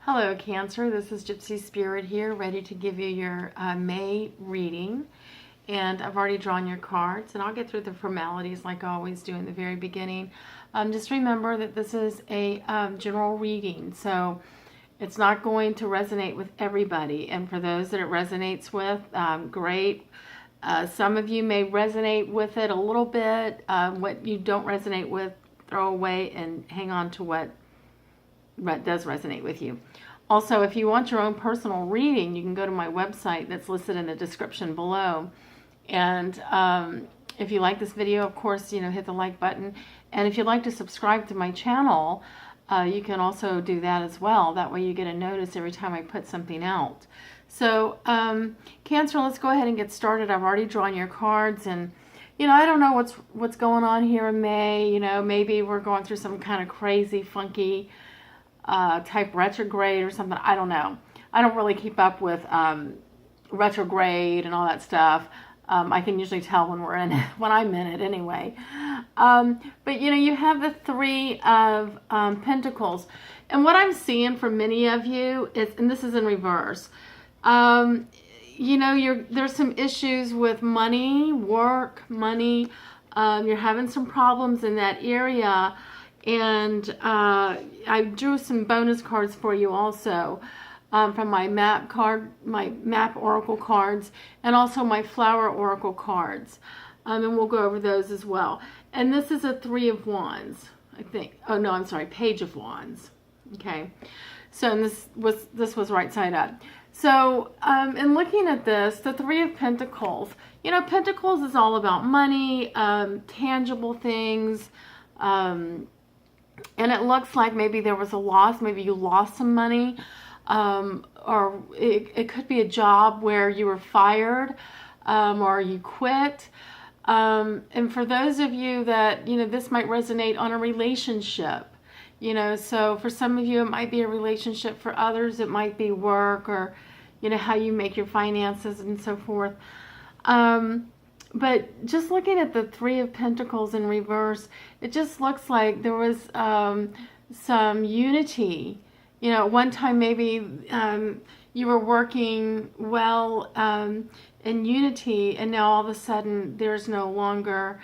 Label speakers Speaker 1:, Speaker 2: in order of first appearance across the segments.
Speaker 1: Hello, Cancer. This is Gypsy Spirit here, ready to give you your May reading. And I've already drawn your cards, and I'll get through the formalities like I always do in the very beginning. Just remember that this is a general reading, so it's not going to resonate with everybody. And for those that it resonates with, great. Some of you may resonate with it a little bit. What you don't resonate with, throw away and hang on to what does resonate with you. Also, if you want your own personal reading, you can go to my website that's listed in the description below. And if you like this video, of course, hit the like button. And if you'd like to subscribe to my channel, you can also do that as well. That way you get a notice every time I put something out. So, Cancer, let's go ahead and get started. I've already drawn your cards, and I don't know what's going on here in May. Maybe we're going through some kind of crazy, funky type retrograde or something. I don't know. I don't really keep up with retrograde and all that stuff. I can usually tell when we're in it, when I'm in it anyway. But you have the Three of Pentacles, and what I'm seeing for many of you is, and this is in reverse. There's some issues with money, work, money. You're having some problems in that area. And I drew some bonus cards for you also from my map oracle cards, and also my flower oracle cards. And we'll go over those as well. And this is a Three of Wands, I think. Oh no, I'm sorry, Page of Wands. Okay, so and this was right side up. So in looking at this, the Three of Pentacles. Pentacles is all about money, tangible things. And it looks like maybe there was a loss. Maybe you lost some money. Or it could be a job where you were fired or you quit. And for those of you that, this might resonate on a relationship. So for some of you, it might be a relationship. For others, it might be work or, how you make your finances and so forth. But just looking at the Three of Pentacles in reverse, it just looks like there was some unity. At one time maybe you were working well in unity, and now all of a sudden there's no longer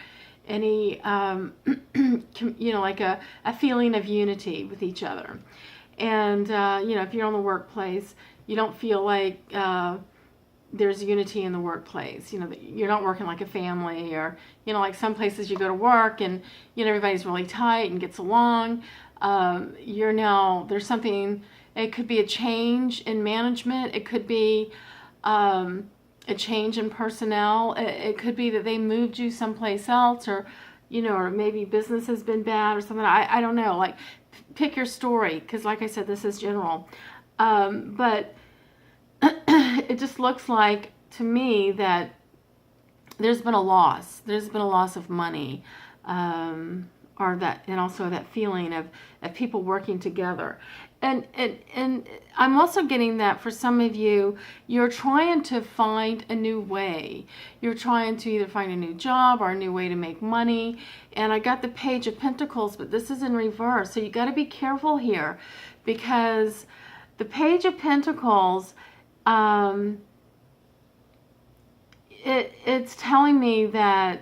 Speaker 1: any, like a feeling of unity with each other. And, if you're in the workplace, you don't feel like there's unity in the workplace. You're not working like a family, or, like some places you go to work and, everybody's really tight and gets along. There's something, it could be a change in management. It could be a change in personnel. It could be that they moved you someplace else, or, or maybe business has been bad or something. I don't know. Like, pick your story, because like I said, this is general. But it just looks like to me that there's been a loss. There's been a loss of money, and also that feeling of people working together. And I'm also getting that for some of you, you're trying to find a new way. You're trying to either find a new job or a new way to make money. And I got the Page of Pentacles, but this is in reverse. So you got to be careful here, because the Page of Pentacles, it's telling me that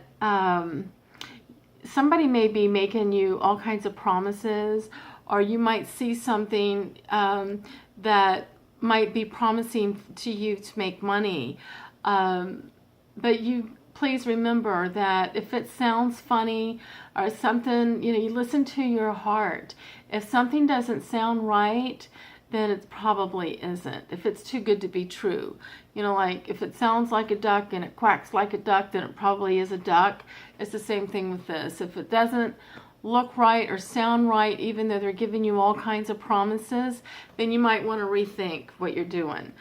Speaker 1: somebody may be making you all kinds of promises, or you might see something that might be promising to you to make money. But you please remember that if it sounds funny or something, you listen to your heart. If something doesn't sound right, then it probably isn't. If it's too good to be true. Like if it sounds like a duck and it quacks like a duck, then it probably is a duck. It's the same thing with this. If it doesn't look right or sound right, even though they're giving you all kinds of promises, then you might want to rethink what you're doing.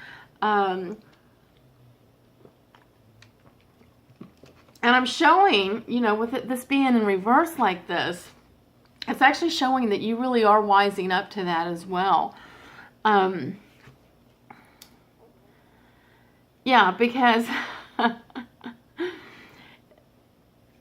Speaker 1: And I'm showing, with this being in reverse like this, it's actually showing that you really are wising up to that as well. Yeah, because,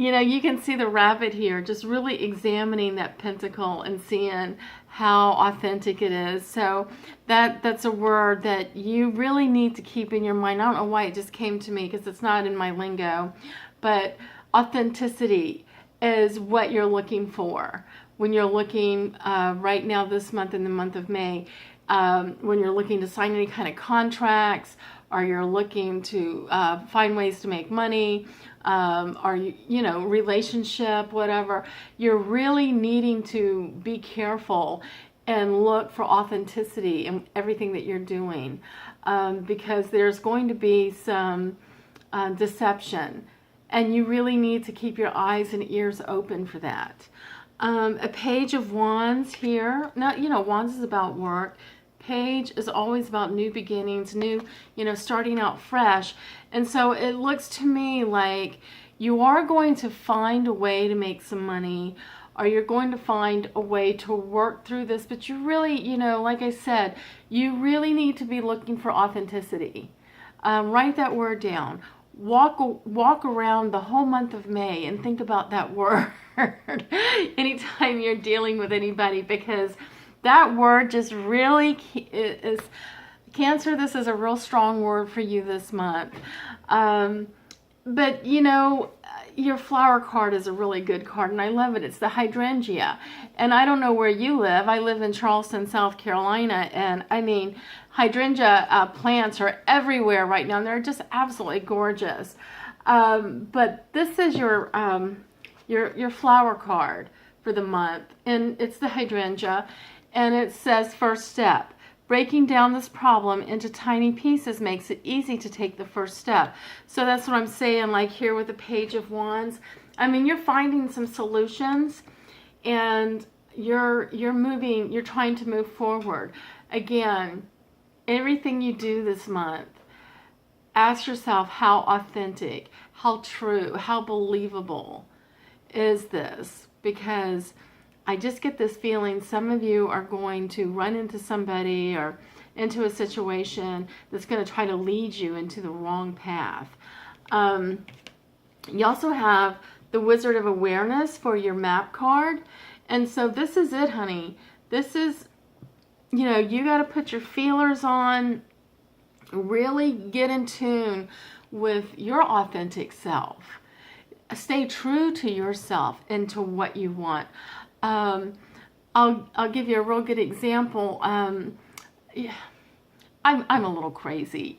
Speaker 1: you can see the rabbit here, just really examining that pentacle and seeing how authentic it is. So that's a word that you really need to keep in your mind. I don't know why it just came to me because it's not in my lingo, but authenticity is what you're looking for when you're looking right now this month, in the month of May, when you're looking to sign any kind of contracts, or you're looking to find ways to make money, or relationship, whatever. You're really needing to be careful and look for authenticity in everything that you're doing, because there's going to be some deception, and you really need to keep your eyes and ears open for that. A page of wands here. Now, wands is about work. Page is always about new beginnings, starting out fresh. And so it looks to me like you are going to find a way to make some money, or you're going to find a way to work through this. But you really, like I said, you really need to be looking for authenticity. Write that word down. Walk around the whole month of May and think about that word anytime you're dealing with anybody, because that word just really is, Cancer, this is a real strong word for you this month. But your flower card is a really good card, and I love it. It's the hydrangea. And I don't know where you live. I live in Charleston, South Carolina, and I mean, hydrangea plants are everywhere right now, and they're just absolutely gorgeous. But this is your flower card for the month, and it's the hydrangea, and it says first step. Breaking down this problem into tiny pieces makes it easy to take the first step. So that's what I'm saying, like here with the Page of Wands. I mean, you're finding some solutions, and you're trying to move forward. Again, everything you do this month, ask yourself, how authentic, how true, how believable is this? Because I just get this feeling some of you are going to run into somebody or into a situation that's going to try to lead you into the wrong path. You also have the Wizard of Awareness for your map card. And so this is it, honey. This is, you got to put your feelers on, really get in tune with your authentic self. Stay true to yourself and to what you want. I'll give you a real good example. Yeah, I'm a little crazy,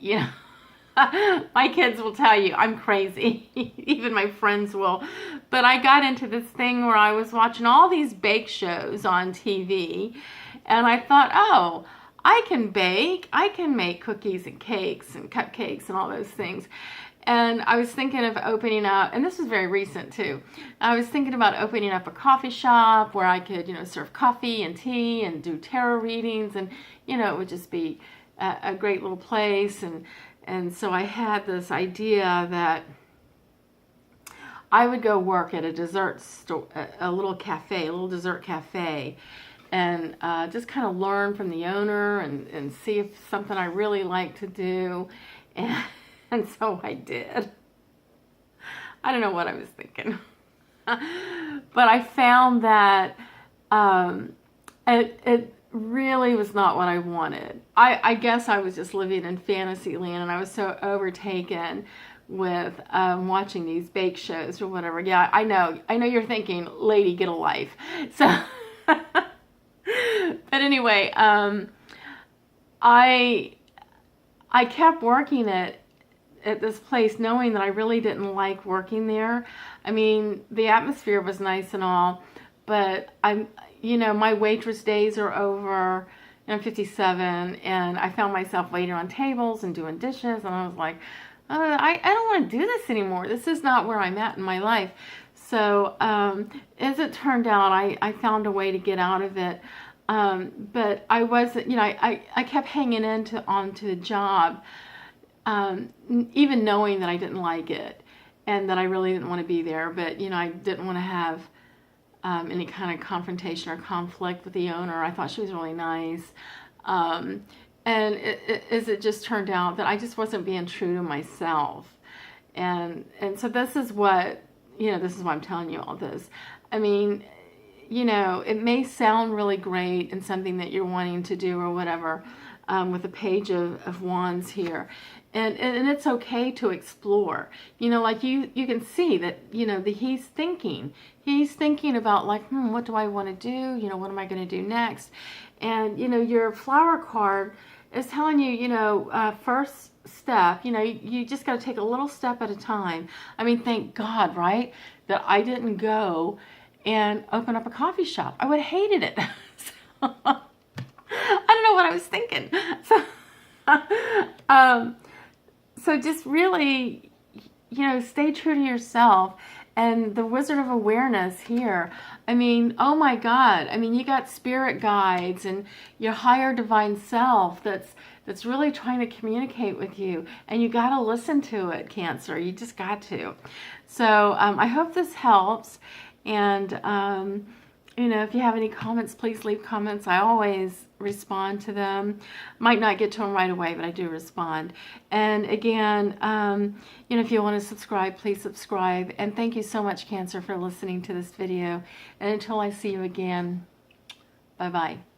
Speaker 1: My kids will tell you I'm crazy. Even my friends will. But I got into this thing where I was watching all these bake shows on TV, and I thought, oh, I can bake. I can make cookies and cakes and cupcakes and all those things. And I was thinking of opening up, and this was very recent too, I was thinking about opening up a coffee shop where I could, serve coffee and tea and do tarot readings, and, it would just be a great little place. And so I had this idea that I would go work at a dessert store, a little dessert cafe, and just kind of learn from the owner and see if something I really like to do. And so I did. I don't know what I was thinking. But I found that it really was not what I wanted. I guess I was just living in fantasy land, and I was so overtaken with watching these bake shows or whatever. Yeah, I know you're thinking, lady, get a life. So, but anyway, I kept working at this place knowing that I really didn't like working there. I mean, the atmosphere was nice and all, but my waitress days are over. I'm 57, and I found myself waiting on tables and doing dishes, and I was like, I don't want to do this anymore. This is not where I'm at in my life. So as it turned out, I found a way to get out of it. But I wasn't, I kept hanging onto the job, even knowing that I didn't like it and that I really didn't want to be there. But, I didn't want to have any kind of confrontation or conflict with the owner. I thought she was really nice. And as it just turned out that I just wasn't being true to myself. And so this is what you know, this is why I'm telling you all this. I mean, you know, it may sound really great and something that you're wanting to do or whatever, with a page of wands here. And it's okay to explore. You know, like you can see that, you know, he's thinking about like, what do I want to do? You know, what am I going to do next? And, you know, your flower card is telling you, you know, first step, you know, you just got to take a little step at a time. I mean, thank God, right, that I didn't go and open up a coffee shop. I would have hated it. So, I don't know what I was thinking. So just really, you know, stay true to yourself. And the Wizard of Awareness here, I mean, oh my God. I mean, you got spirit guides and your higher divine self that's really trying to communicate with you. And you got to listen to it, Cancer. You just got to. So I hope this helps. And, you know, if you have any comments, please leave comments. I always respond to them. Might not get to them right away, but I do respond. And again, you know, if you want to subscribe, please subscribe. And thank you so much, Cancer, for listening to this video. And until I see you again, bye-bye.